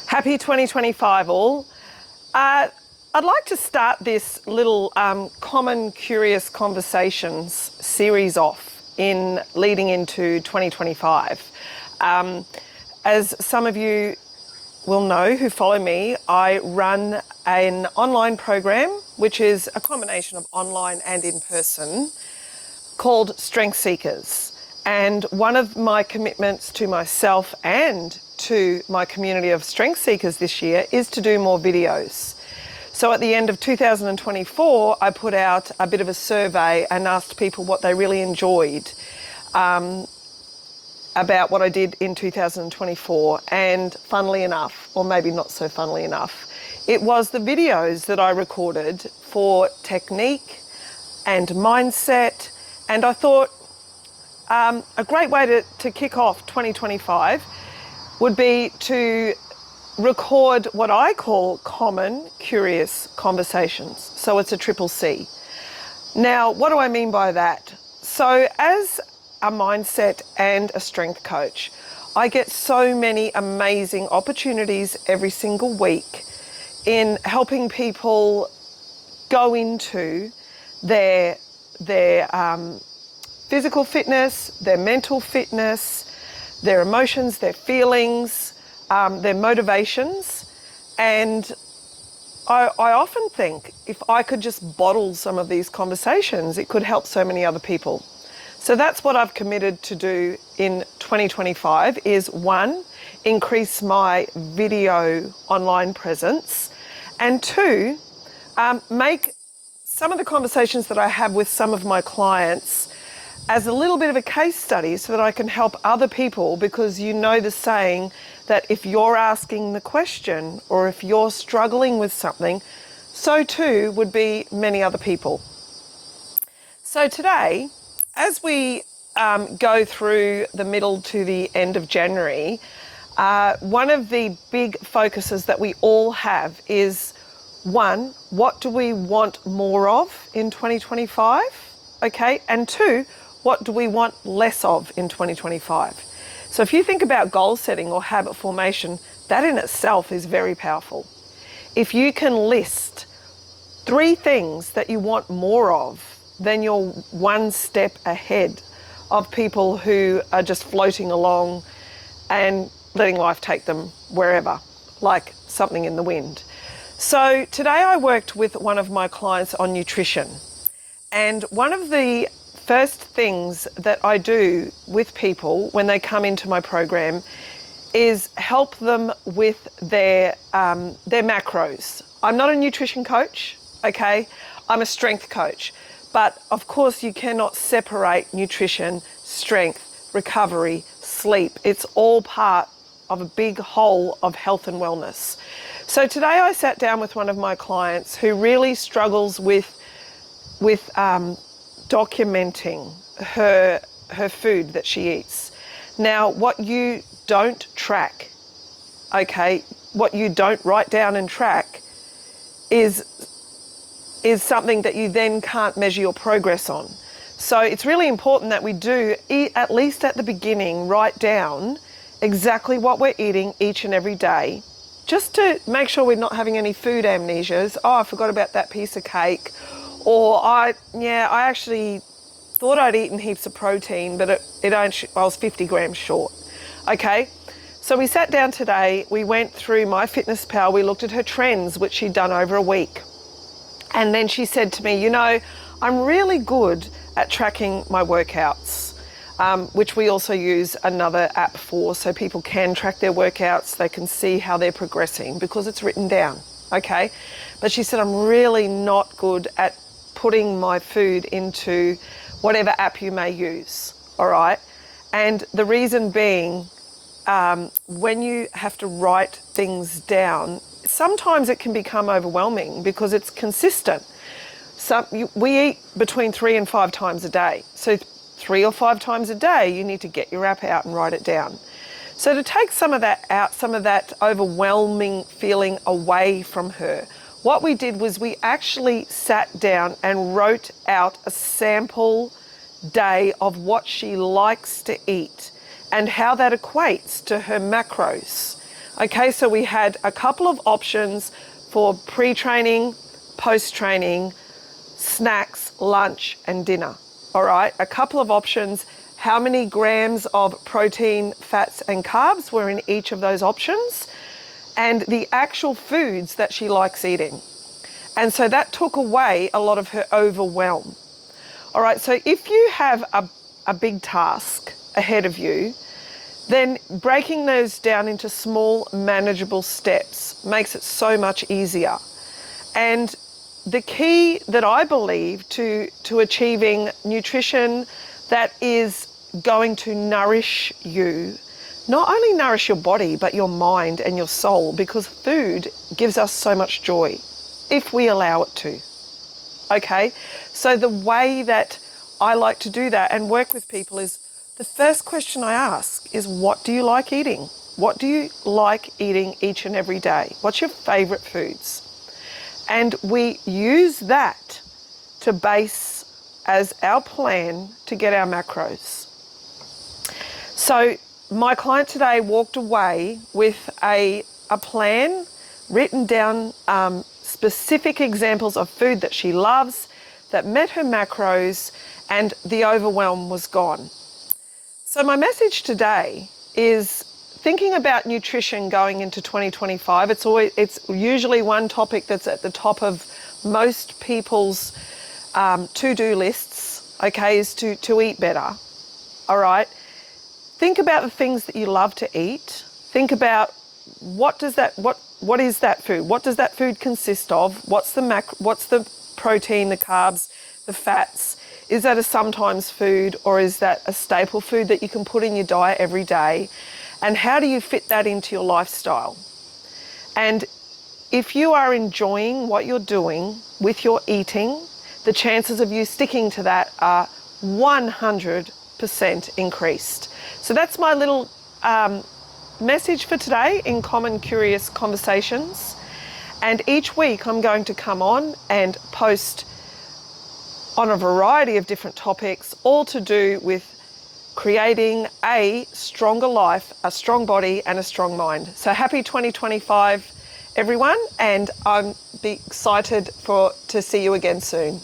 Happy 2025 all. I'd like to start this little common curious conversations series off in leading into 2025. As some of you will know who follow me, I run an online program which is a combination of online and in person called Strength Seekers. And one of my commitments to myself and to my community of strength seekers this year is to do more videos. So at the end of 2024, I put out a bit of a survey and asked people what they really enjoyed about what I did in 2024. And funnily enough, or maybe not so funnily enough, it was the videos that I recorded for technique and mindset. And I thought a great way to kick off 2025 would be to record what I call common curious conversations. So it's a triple C. Now, what do I mean by that? So as a mindset and a strength coach, I get so many amazing opportunities every single week in helping people go into their physical fitness, their mental fitness, their emotions, their feelings, their motivations. And I often think if I could just bottle some of these conversations, it could help so many other people. So that's what I've committed to do in 2025 is one, increase my video online presence, and two, make some of the conversations that I have with some of my clients as a little bit of a case study so that I can help other people, because you know the saying that if you're asking the question or if you're struggling with something, so too would be many other people. So today, as we go through the middle to the end of January, one of the big focuses that we all have is, one, what do we want more of in 2025? Okay, and two, what do we want less of in 2025? So if you think about goal setting or habit formation, that in itself is very powerful. If you can list 3 things that you want more of, then you're one step ahead of people who are just floating along and letting life take them wherever, like something in the wind. So today I worked with one of my clients on nutrition. And one of the first things that I do with people when they come into my program is help them with their macros. I'm not a nutrition coach, okay? I'm a strength coach. But of course you cannot separate nutrition, strength, recovery, sleep. It's all part of a big whole of health and wellness. So today I sat down with one of my clients who really struggles with documenting her food that she eats. Now, what you don't track, okay, what you don't write down and track is something that you then can't measure your progress on. So it's really important that we do, at least at the beginning, write down exactly what we're eating each and every day, just to make sure we're not having any food amnesias. Oh, I forgot about that piece of cake. Or I actually thought I'd eaten heaps of protein, but I was 50 grams short. Okay, so we sat down today, we went through MyFitnessPal, we looked at her trends, which she'd done over a week. And then she said to me, you know, I'm really good at tracking my workouts, which we also use another app for, so people can track their workouts, they can see how they're progressing because it's written down, okay? But she said, I'm really not good at putting my food into whatever app you may use, all right? And the reason being, when you have to write things down, sometimes it can become overwhelming because it's consistent. We eat between 3 and 5 times a day. So 3 or 5 times a day, you need to get your app out and write it down. So to take some of that out, some of that overwhelming feeling away from her, what we did was we actually sat down and wrote out a sample day of what she likes to eat and how that equates to her macros. Okay, so we had a couple of options for pre-training, post-training, snacks, lunch and dinner. All right, a couple of options. How many grams of protein, fats and carbs were in each of those options, and the actual foods that she likes eating. And so that took away a lot of her overwhelm. All right, so if you have a big task ahead of you, then breaking those down into small, manageable steps makes it so much easier. And the key that I believe to achieving nutrition that is going to nourish you, not only nourish your body, but your mind and your soul, because food gives us so much joy if we allow it to. Okay, so the way that I like to do that and work with people is, the first question I ask is, what do you like eating? What do you like eating each and every day? What's your favourite foods? And we use that to base as our plan to get our macros. So my client today walked away with a plan, written down specific examples of food that she loves, that met her macros, and the overwhelm was gone. So my message today is thinking about nutrition going into 2025. It's usually one topic that's at the top of most people's to-do lists, okay, is to eat better. All right. Think about the things that you love to eat. Think about what is that food? What does that food consist of? What's the protein, the carbs, the fats? Is that a sometimes food, or is that a staple food that you can put in your diet every day? And how do you fit that into your lifestyle? And if you are enjoying what you're doing with your eating, the chances of you sticking to that are 100% increased. So that's my little message for today in Common Curious Conversations. And each week I'm going to come on and post on a variety of different topics, all to do with creating a stronger life, a strong body and a strong mind. So happy 2025, everyone, and I'm excited to see you again soon.